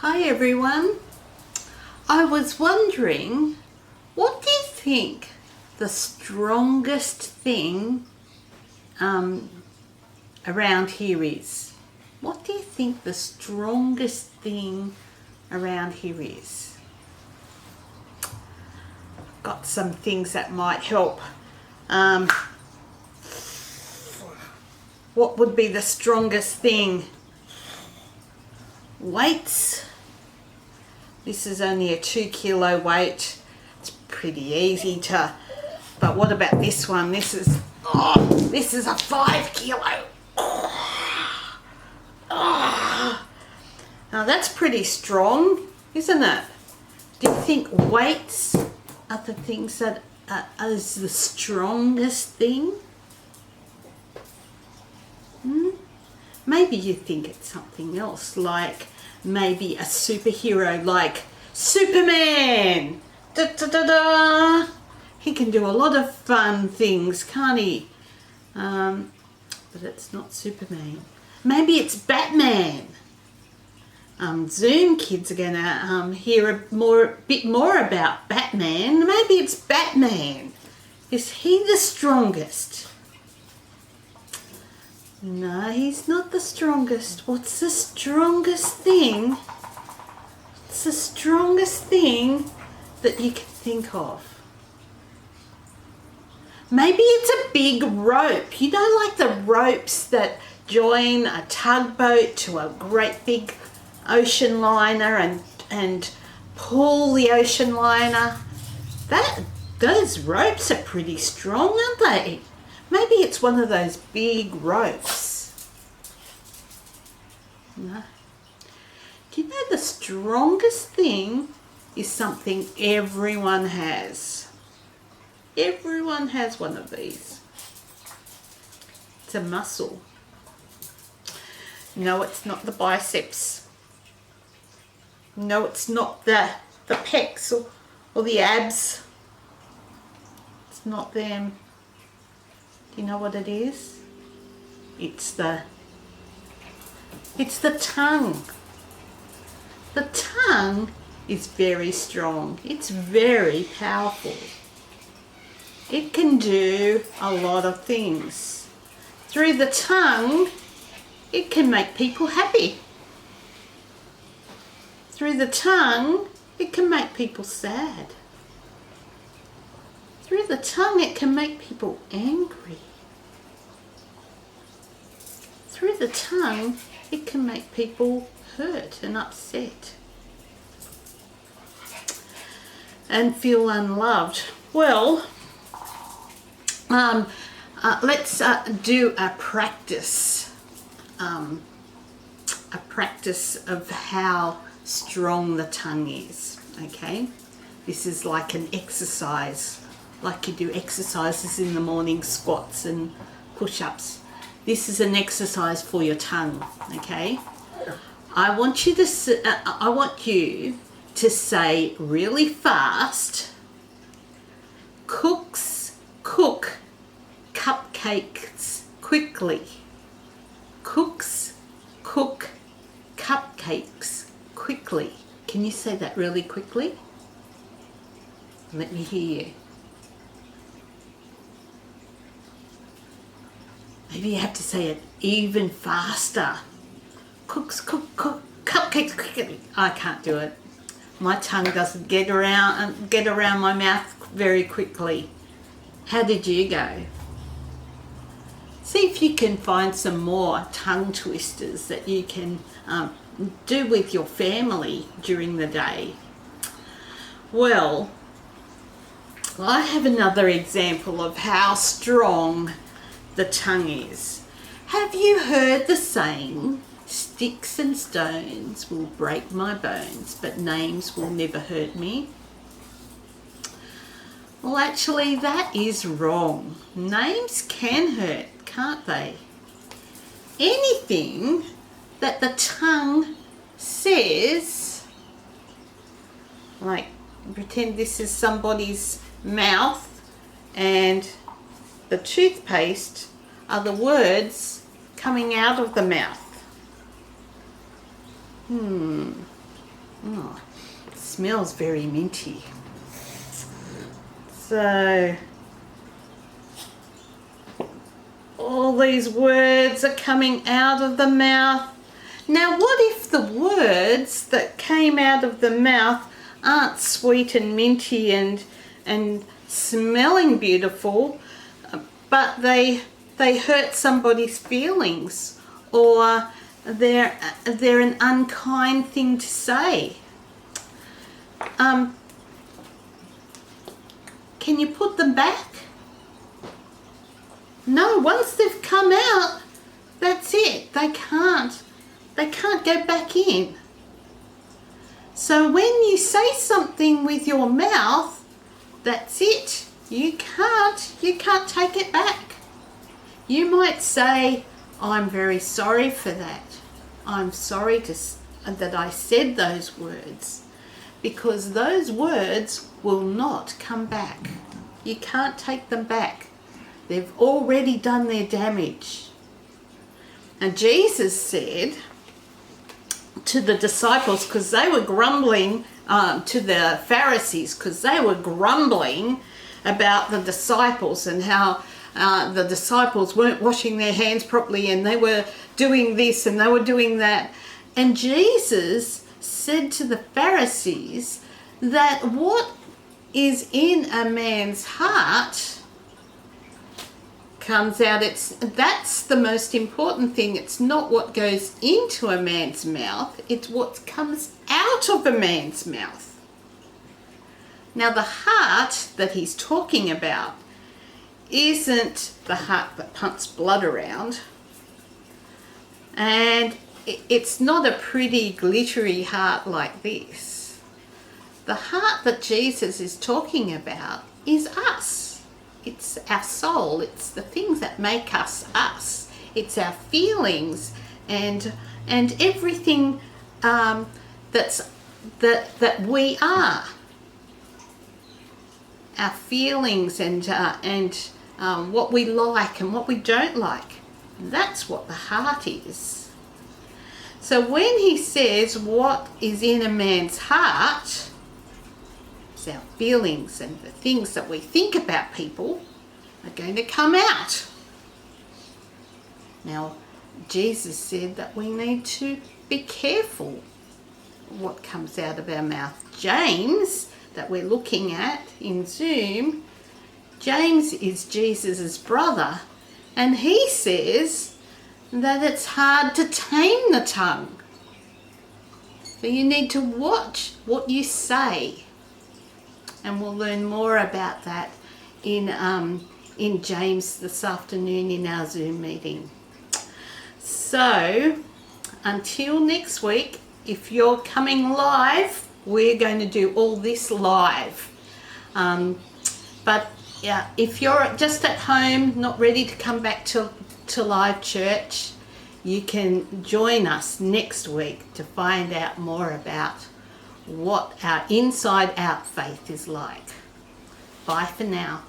Hi everyone. I was wondering, what do you think the strongest thing around here is? What do you think the strongest thing around here is? Got some things that might help. What would be the strongest thing? Weights. This is only a 2 kilo weight. It's pretty easy to, but what about this one? This is a 5 kilo. Now that's pretty strong, isn't it? Do you think weights are the things that is the strongest thing? Maybe you think it's something else, like maybe a superhero like Superman. Da, da, da, da. He can do a lot of fun things, can't he? But it's not Superman. Maybe it's Batman. Zoom kids are gonna hear a bit more about Batman. Maybe it's Batman. Is he the strongest? No, he's not the strongest. What's the strongest thing? What's the strongest thing that you can think of? Maybe it's a big rope. You know, like the ropes that join a tugboat to a great big ocean liner and pull the ocean liner. Those ropes are pretty strong, aren't they? Maybe it's one of those big ropes. No. Do you know the strongest thing is something everyone has? Everyone has one of these. It's a muscle. No, it's not the biceps. No, it's not the pecs or the abs. It's not them. Do you know what it is? It's the tongue. The tongue is very strong. It's very powerful. It can do a lot of things. Through the tongue, it can make people happy. Through the tongue, it can make people sad. Through the tongue, it can make people angry. Through the tongue, it can make people hurt and upset and feel unloved. Well, let's do a practice of how strong the tongue is. Okay, this is like an exercise, like you do exercises in the morning, squats and push-ups. This is an exercise for your tongue. Okay, I want you to say really fast, cooks cook cupcakes quickly. Cooks cook cupcakes quickly. Can you say that really quickly? Let me hear you. Maybe you have to say it even faster. Cooks cook cupcakes quickly. I can't do it. My tongue doesn't get around my mouth very quickly. How did you go? See if you can find some more tongue twisters that you can do with your family during the day. Well, I have another example of how strong the tongue is. Have you heard the saying, sticks and stones will break my bones, but names will never hurt me? Well, actually, that is wrong. Names can hurt, can't they? Anything that the tongue says, like pretend this is somebody's mouth and the toothpaste are the words coming out of the mouth. Oh, it smells very minty. So all these words are coming out of the mouth. Now what if the words that came out of the mouth aren't sweet and minty and smelling beautiful, but they hurt somebody's feelings, or they're an unkind thing to say? Can you put them back? No, once they've come out, that's it. They can't go back in. So when you say something with your mouth, that's it. You can't take it back. You might say, I'm very sorry for that. I'm sorry that I said those words, because those words will not come back. You can't take them back. They've already done their damage. And Jesus said to the disciples, because they were grumbling, to the Pharisees, because they were grumbling about the disciples and how the disciples weren't washing their hands properly, and they were doing this and they were doing that. And Jesus said to the Pharisees that what is in a man's heart comes out. That's the most important thing. It's not what goes into a man's mouth, it's what comes out of a man's mouth. Now the heart that he's talking about isn't the heart that pumps blood around, and it's not a pretty glittery heart like this. The heart that Jesus is talking about is us. It's our soul. It's the things that make us us. It's our feelings and everything that we are. Our feelings and what we like and what we don't like. That's what the heart is. So when he says what is in a man's heart, our feelings and the things that we think about people are going to come out. Now, Jesus said that we need to be careful what comes out of our mouth. James, that we're looking at in Zoom, James is Jesus' brother, and he says that it's hard to tame the tongue. So you need to watch what you say. And we'll learn more about that in James this afternoon in our Zoom meeting. So until next week, if you're coming live, we're going to do all this live. But yeah, if you're just at home, not ready to come back to live church, you can join us next week to find out more about what our inside out faith is like. Bye for now.